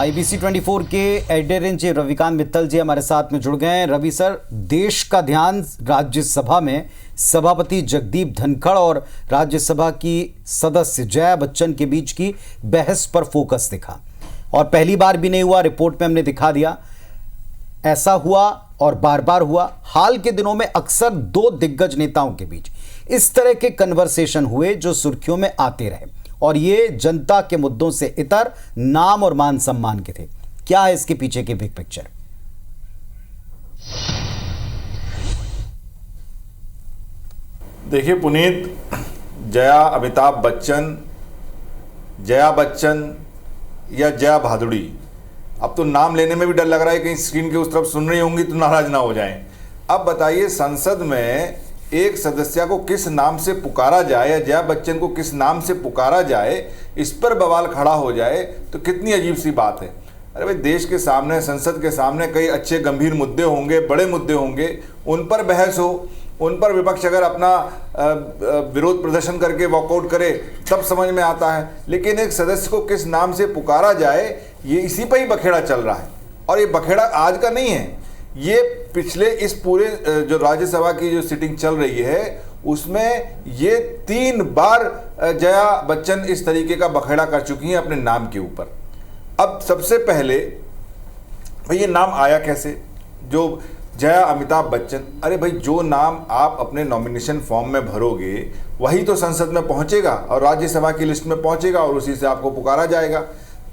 IBC 24 के editor in chief Ravikant Mittal ji हमारे साथ में जुड़ गए हैं। रवि सर, देश का ध्यान राज्यसभा में सभापति जगदीप धनखड़ और राज्यसभा की सदस्य जया बच्चन के बीच की बहस पर फोकस दिखा, और पहली बार भी नहीं हुआ, रिपोर्ट में हमने दिखा दिया। ऐसा हुआ और बार बार हुआ। हाल के दिनों में अक्सर दो दिग्गज नेताओं के बीच इस तरह के कन्वर्सेशन हुए जो सुर्खियों में आते रहे, और ये जनता के मुद्दों से इतर नाम और मान सम्मान के थे। क्या है इसके पीछे की बिग पिक्चर? देखिए पुनीत, अमिताभ बच्चन, जया बच्चन या जया भादुड़ी, अब तो नाम लेने में भी डर लग रहा है कहीं स्क्रीन के उस तरफ सुन रही होंगी तो नाराज ना हो जाएं। अब बताइए, संसद में एक सदस्य को किस नाम से पुकारा जाए या जया बच्चन को किस नाम से पुकारा जाए, इस पर बवाल खड़ा हो जाए तो कितनी अजीब सी बात है। अरे भाई, देश के सामने, संसद के सामने कई अच्छे गंभीर मुद्दे होंगे, बड़े मुद्दे होंगे, उन पर बहस हो, उन पर विपक्ष अगर अपना विरोध प्रदर्शन करके वॉकआउट करे तब समझ में आता है। लेकिन एक सदस्य को किस नाम से पुकारा जाए, ये इसी पर ही बखेड़ा चल रहा है। और ये बखेड़ा आज का नहीं है, ये पिछले इस पूरे जो राज्यसभा की जो सिटिंग चल रही है उसमें ये 3 बार जया बच्चन इस तरीके का बखेड़ा कर चुकी हैं अपने नाम के ऊपर। अब सबसे पहले भाई, ये नाम आया कैसे, जो जया अमिताभ बच्चन? अरे भाई, जो नाम आप अपने नॉमिनेशन फॉर्म में भरोगे वही तो संसद में पहुंचेगा और राज्यसभा की लिस्ट में पहुंचेगा और उसी से आपको पुकारा जाएगा।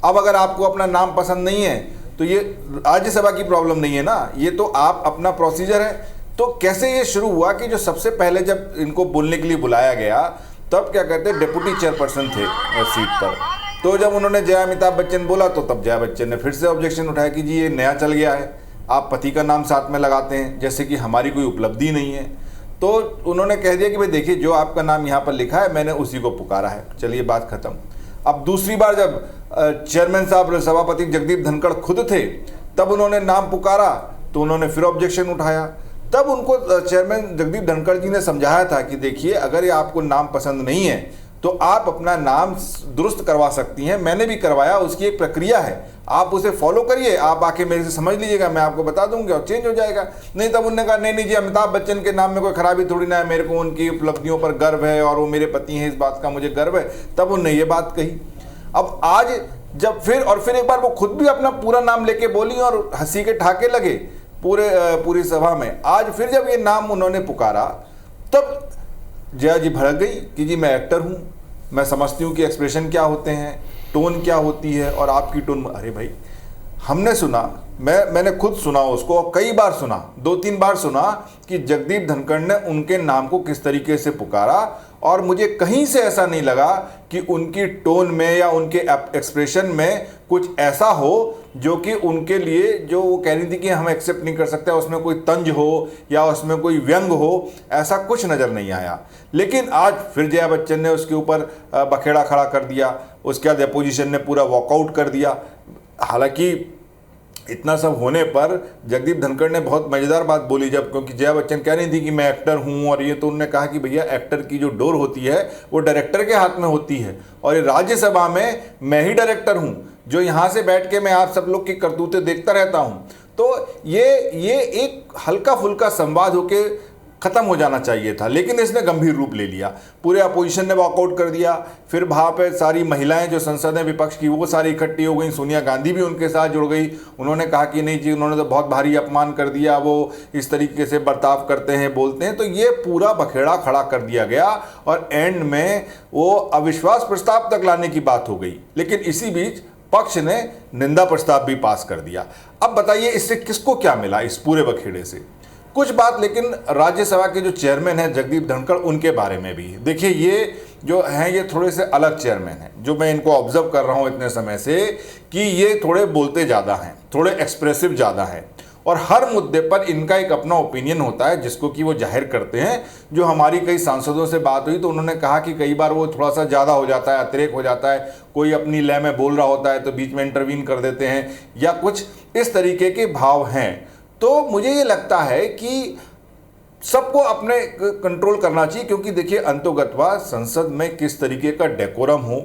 अब अगर आपको अपना नाम पसंद नहीं है तो ये राज्यसभा की प्रॉब्लम नहीं है ना, ये तो आप अपना प्रोसीजर है। तो कैसे ये शुरू हुआ कि जो सबसे पहले जब इनको बोलने के लिए बुलाया गया तब क्या कहते हैं, डेप्यूटी चेयरपर्सन थे सीट पर, तो जब उन्होंने जया अमिताभ बच्चन बोला तो तब जया बच्चन ने फिर से ऑब्जेक्शन उठाया कि जी ये नया चल गया है, आप पति का नाम साथ में लगाते हैं जैसे कि हमारी कोई उपलब्धि नहीं है। तो उन्होंने कह दिया कि भाई देखिए, जो आपका नाम यहाँ पर लिखा है मैंने उसी को पुकारा है, चलिए बात खत्म। अब दूसरी बार जब चेयरमैन साहब सभापति जगदीप धनखड़ खुद थे तब उन्होंने नाम पुकारा तो उन्होंने फिर ऑब्जेक्शन उठाया। तब उनको चेयरमैन जगदीप धनखड़ जी ने समझाया था कि देखिए, अगर ये आपको नाम पसंद नहीं है तो आप अपना नाम दुरुस्त करवा सकती हैं, मैंने भी करवाया, उसकी एक प्रक्रिया है, आप उसे फॉलो करिए, आप आके मेरे से समझ लीजिएगा, मैं आपको बता दूंगा और चेंज हो जाएगा। नहीं, तब उन्होंने कहा नहीं जी, अमिताभ बच्चन के नाम में कोई खराबी थोड़ी ना है, मेरे को उनकी उपलब्धियों पर गर्व है और वो मेरे पति हैं, इस बात का मुझे गर्व है। तब उन्होंने ये बात कही। अब आज जब फिर एक बार वो खुद भी अपना पूरा नाम लेके बोली और हंसी के ठाके लगे पूरी सभा में। आज फिर जब ये नाम उन्होंने पुकारा तब जया जी भड़क गई कि जी मैं एक्टर हूँ, मैं समझती हूँ कि एक्सप्रेशन क्या होते हैं, टोन क्या होती है, और आपकी टोन। अरे भाई, हमने सुना, मैंने खुद सुना उसको, और कई बार सुना, 2-3 बार सुना कि जगदीप धनखड़ ने उनके नाम को किस तरीके से पुकारा, और मुझे कहीं से ऐसा नहीं लगा कि उनकी टोन में या उनके एक्सप्रेशन में कुछ ऐसा हो जो कि उनके लिए, जो वो कह रही थी कि हम एक्सेप्ट नहीं कर सकते, उसमें कोई तंज हो या उसमें कोई व्यंग हो, ऐसा कुछ नज़र नहीं आया। लेकिन आज फिर जया बच्चन ने उसके ऊपर बखेड़ा खड़ा कर दिया, उसके बाद अपोजिशन ने पूरा वॉकआउट कर दिया। हालांकि इतना सब होने पर जगदीप धनखड़ ने बहुत मज़ेदार बात बोली, जब क्योंकि जया बच्चन कह रही थी कि मैं एक्टर हूँ और ये, तो उन्होंने कहा कि भैया, एक्टर की जो डोर होती है वो डायरेक्टर के हाथ में होती है, और ये राज्यसभा में मैं ही डायरेक्टर हूँ, जो यहाँ से बैठ के मैं आप सब लोग की करतूतें देखता रहता हूँ। तो ये एक हल्का फुल्का संवाद होके ख़त्म हो जाना चाहिए था, लेकिन इसने गंभीर रूप ले लिया। पूरे अपोजिशन ने वॉकआउट कर दिया। फिर वहाँ पे सारी महिलाएं जो संसद में विपक्ष की, वो सारी इकट्ठी हो गई। सोनिया गांधी भी उनके साथ जुड़ गई। उन्होंने कहा कि नहीं जी, उन्होंने तो बहुत भारी अपमान कर दिया, वो इस तरीके से बर्ताव करते हैं, बोलते हैं। तो ये पूरा बखेड़ा खड़ा कर दिया गया और एंड में वो अविश्वास प्रस्ताव तक लाने की बात हो गई। लेकिन इसी बीच पक्ष ने निंदा प्रस्ताव भी पास कर दिया। अब बताइए, इससे किसको क्या मिला इस पूरे बखेड़े से? कुछ बात लेकिन राज्यसभा के जो चेयरमैन हैं जगदीप धनखड़, उनके बारे में भी देखिए। ये जो हैं ये थोड़े से अलग चेयरमैन हैं, जो मैं इनको ऑब्जर्व कर रहा हूँ इतने समय से, कि ये थोड़े बोलते ज़्यादा हैं, थोड़े एक्सप्रेसिव ज़्यादा हैं, और हर मुद्दे पर इनका एक अपना ओपिनियन होता है जिसको कि वो जाहिर करते हैं। जो हमारी कई सांसदों से बात हुई तो उन्होंने कहा कि कई बार वो थोड़ा सा ज़्यादा हो जाता है, अतिरेक हो जाता है, कोई अपनी लय में बोल रहा होता है तो बीच में इंटरवीन कर देते हैं, या कुछ इस तरीके के भाव हैं। तो मुझे ये लगता है कि सबको अपने कंट्रोल करना चाहिए, क्योंकि देखिए, अंतोगत्वा संसद में किस तरीके का डेकोरम हो,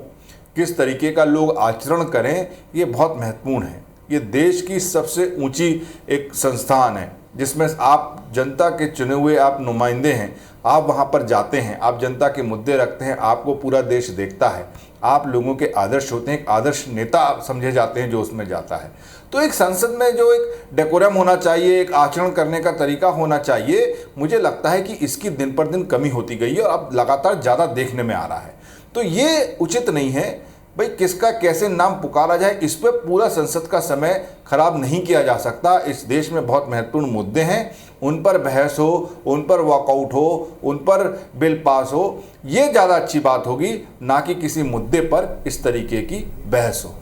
किस तरीके का लोग आचरण करें, ये बहुत महत्वपूर्ण है। ये देश की सबसे ऊंची एक संस्थान है जिसमें आप जनता के चुने हुए आप नुमाइंदे हैं। आप वहाँ पर जाते हैं, आप जनता के मुद्दे रखते हैं, आपको पूरा देश देखता है, आप लोगों के आदर्श होते हैं, एक आदर्श नेता आप समझे जाते हैं जो उसमें जाता है। तो एक संसद में जो एक डेकोरम होना चाहिए, एक आचरण करने का तरीका होना चाहिए, मुझे लगता है कि इसकी दिन पर दिन कमी होती गई है और अब लगातार ज़्यादा देखने में आ रहा है। तो ये उचित नहीं है भाई, किसका कैसे नाम पुकारा जाए, इस पर पूरा संसद का समय खराब नहीं किया जा सकता। इस देश में बहुत महत्वपूर्ण मुद्दे हैं, उन पर बहस हो, उन पर वॉकआउट हो, उन पर बिल पास हो, ये ज़्यादा अच्छी बात होगी, ना कि किसी मुद्दे पर इस तरीके की बहस हो।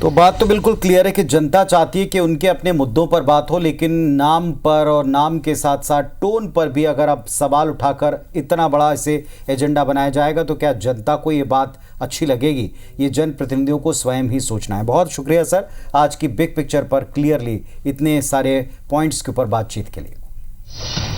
तो बात तो बिल्कुल क्लियर है कि जनता चाहती है कि उनके अपने मुद्दों पर बात हो, लेकिन नाम पर और नाम के साथ साथ टोन पर भी अगर आप सवाल उठाकर इतना बड़ा इसे एजेंडा बनाया जाएगा तो क्या जनता को ये बात अच्छी लगेगी? ये जनप्रतिनिधियों को स्वयं ही सोचना है। बहुत शुक्रिया सर, आज की बिग पिक्चर पर क्लियरली इतने सारे पॉइंट्स के ऊपर बातचीत के लिए।